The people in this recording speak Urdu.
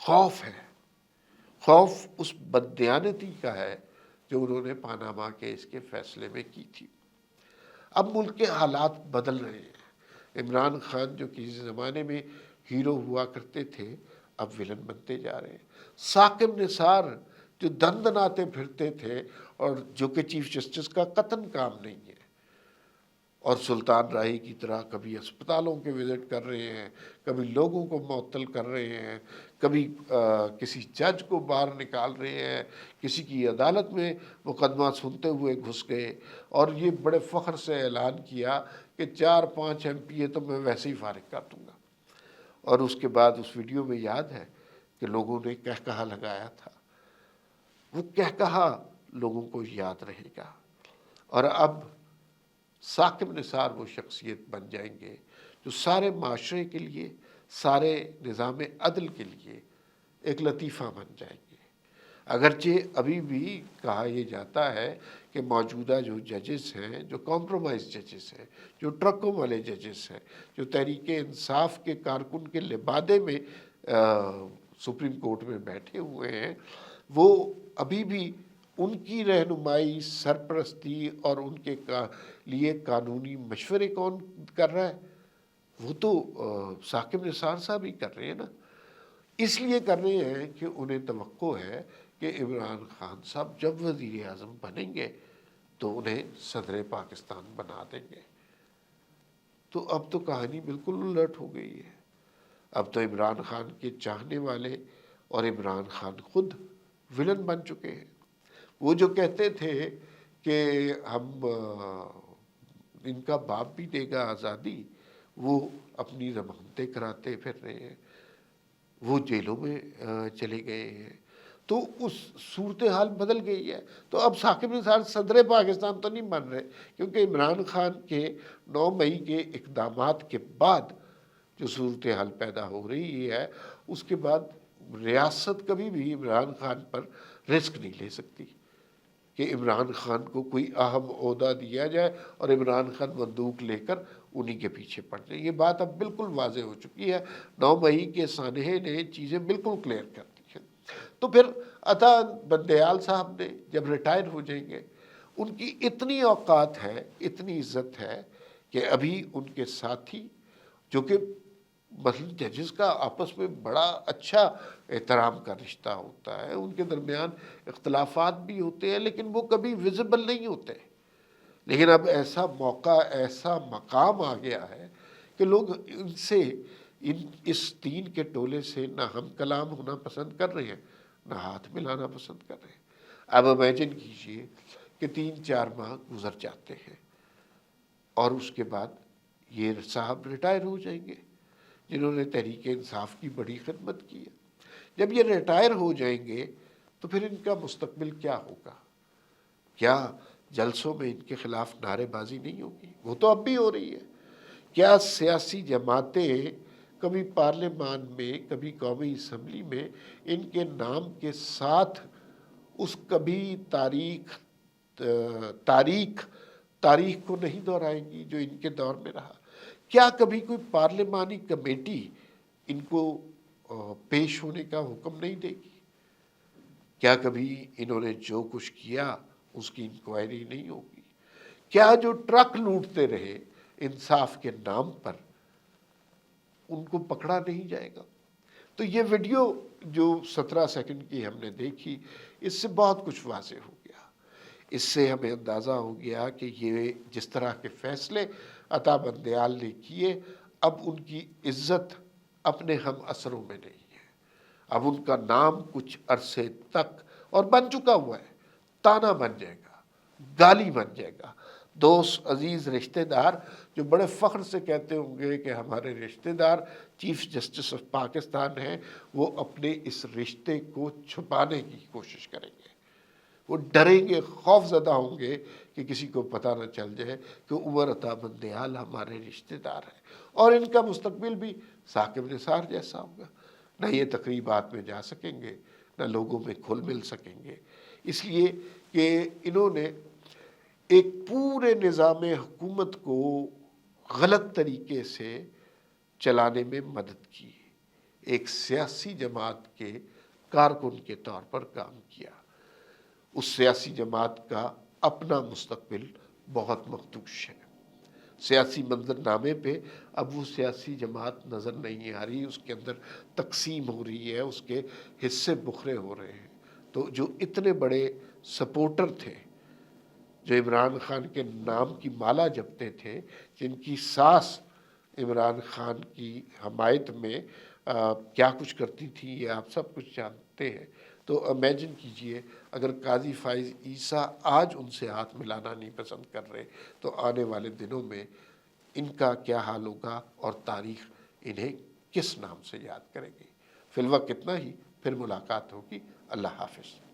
خوف ہے، خوف اس بددیانتی کا ہے جو انہوں نے پاناما کیس کے فیصلے میں کی تھی۔ اب ملک کے حالات بدل رہے ہیں، عمران خان جو کسی زمانے میں ہیرو ہوا کرتے تھے اب ولن بنتے جا رہے ہیں۔ ثاقب نثار جو دندناتے پھرتے تھے اور جو کہ چیف جسٹس کا قطعاً کام نہیں ہے، اور سلطان راہی کی طرح کبھی اسپتالوں کے وزٹ کر رہے ہیں، کبھی لوگوں کو معطل کر رہے ہیں، کبھی کسی جج کو باہر نکال رہے ہیں، کسی کی عدالت میں مقدمہ سنتے ہوئے گھس گئے، اور یہ بڑے فخر سے اعلان کیا کہ 4-5 MP تو میں ویسے ہی فارغ کر دوں گا۔ اور اس کے بعد اس ویڈیو میں یاد ہے کہ لوگوں نے کہا لگایا تھا، وہ کہا لوگوں کو یاد رہے گا، اور اب ثاقب نثار وہ شخصیت بن جائیں گے جو سارے معاشرے کے لیے، سارے نظام عدل کے لیے ایک لطیفہ بن جائیں گے۔ اگرچہ ابھی بھی کہا یہ جاتا ہے کہ موجودہ جو ججز ہیں، جو کمپرومائز ججز ہیں، جو ٹرکوں والے ججز ہیں، جو تحریک انصاف کے کارکن کے لبادے میں سپریم کورٹ میں بیٹھے ہوئے ہیں، وہ ابھی بھی ان کی رہنمائی، سرپرستی اور ان کے لیے قانونی مشورے کون کر رہا ہے؟ وہ تو ثاقب نثار صاحب ہی کر رہے ہیں نا۔ اس لیے کر رہے ہیں کہ انہیں توقع ہے کہ عمران خان صاحب جب وزیر اعظم بنیں گے تو انہیں صدر پاکستان بنا دیں گے۔ تو اب تو کہانی بالکل الٹ ہو گئی ہے۔ اب تو عمران خان کے چاہنے والے اور عمران خان خود ولن بن چکے ہیں۔ وہ جو کہتے تھے کہ ہم ان کا باپ بھی دے گا آزادی، وہ اپنی ضمانتیں کراتے پھر رہے ہیں، وہ جیلوں میں چلے گئے ہیں۔ تو اس صورتحال بدل گئی ہے۔ تو اب ثاقب نثار صدر پاکستان تو نہیں بن رہے، کیونکہ عمران خان کے 9 مئی کے اقدامات کے بعد جو صورتحال پیدا ہو رہی ہے، اس کے بعد ریاست کبھی بھی عمران خان پر رسک نہیں لے سکتی کہ عمران خان کو کوئی اہم عہدہ دیا جائے اور عمران خان بندوق لے کر انہی کے پیچھے پڑ جائے۔ یہ بات اب بالکل واضح ہو چکی ہے۔ 9 مئی کے سانحے نے چیزیں بالکل کلیئر کر دی ہیں۔ تو پھر عطا بندیال صاحب نے جب ریٹائر ہو جائیں گے، ان کی اتنی اوقات ہے، اتنی عزت ہے کہ ابھی ان کے ساتھی جو کہ مثلا ججز کا آپس میں بڑا اچھا احترام کا رشتہ ہوتا ہے، ان کے درمیان اختلافات بھی ہوتے ہیں لیکن وہ کبھی ویزیبل نہیں ہوتے۔ لیکن اب ایسا موقع، ایسا مقام آ گیا ہے کہ لوگ ان سے، اس دین کے ٹولے سے نہ ہم کلام ہونا پسند کر رہے ہیں، نہ ہاتھ ملانا پسند کر رہے ہیں۔ اب امیجن کیجئے کہ 3-4 ماہ گزر جاتے ہیں اور اس کے بعد یہ صاحب ریٹائر ہو جائیں گے جنہوں نے تحریک انصاف کی بڑی خدمت کی ہے۔ جب یہ ریٹائر ہو جائیں گے تو پھر ان کا مستقبل کیا ہوگا؟ کیا جلسوں میں ان کے خلاف نعرے بازی نہیں ہوگی؟ وہ تو اب بھی ہو رہی ہے۔ کیا سیاسی جماعتیں کبھی پارلیمان میں، کبھی قومی اسمبلی میں ان کے نام کے ساتھ اس کبھی تاریخ کو نہیں دہرائیں گی جو ان کے دور میں رہا؟ کیا کبھی کوئی پارلیمانی کمیٹی ان کو پیش ہونے کا حکم نہیں دے گی؟ کیا کبھی انہوں نے جو کچھ کیا اس کی انکوائری نہیں ہوگی؟ کیا جو ٹرک لوٹتے رہے انصاف کے نام پر، ان کو پکڑا نہیں جائے گا؟ تو یہ ویڈیو جو 17 سیکنڈ کی ہم نے دیکھی، اس سے بہت کچھ واضح ہو گیا۔ اس سے ہمیں اندازہ ہو گیا کہ یہ جس طرح کے فیصلے عطا بندیال نے کیے، اب ان کی عزت اپنے ہم اثروں میں نہیں ہے۔ اب ان کا نام کچھ عرصے تک، اور بن چکا ہوا ہے، تانا بن جائے گا، گالی بن جائے گا۔ دوست، عزیز، رشتہ دار جو بڑے فخر سے کہتے ہوں گے کہ ہمارے رشتہ دار چیف جسٹس آف پاکستان ہیں، وہ اپنے اس رشتے کو چھپانے کی کوشش کریں گے۔ وہ ڈریں گے، خوف زدہ ہوں گے کہ کسی کو پتہ نہ چل جائے کہ عمر عطا بندیال ہمارے رشتہ دار ہیں، اور ان کا مستقبل بھی ثاقب نثار جیسا ہوگا۔ نہ یہ تقریبات میں جا سکیں گے، نہ لوگوں میں کھل مل سکیں گے، اس لیے کہ انہوں نے ایک پورے نظام حکومت کو غلط طریقے سے چلانے میں مدد کی۔ ایک سیاسی جماعت کے کارکن کے طور پر کام کیا۔ اس سیاسی جماعت کا اپنا مستقبل بہت مخدوش ہے۔ سیاسی منظر نامے پہ اب وہ سیاسی جماعت نظر نہیں آ رہی، اس کے اندر تقسیم ہو رہی ہے، اس کے حصے بکھرے ہو رہے ہیں۔ تو جو اتنے بڑے سپورٹر تھے، جو عمران خان کے نام کی مالا جپتے تھے، جن کی ساس عمران خان کی حمایت میں کیا کچھ کرتی تھی، یہ آپ سب کچھ جانتے ہیں۔ تو امیجن کیجئے اگر قاضی فائز عیسیٰ آج ان سے ہاتھ ملانا نہیں پسند کر رہے تو آنے والے دنوں میں ان کا کیا حال ہوگا اور تاریخ انہیں کس نام سے یاد کرے گی۔ فی الوقت اتنا ہی، پھر ملاقات ہوگی۔ اللہ حافظ۔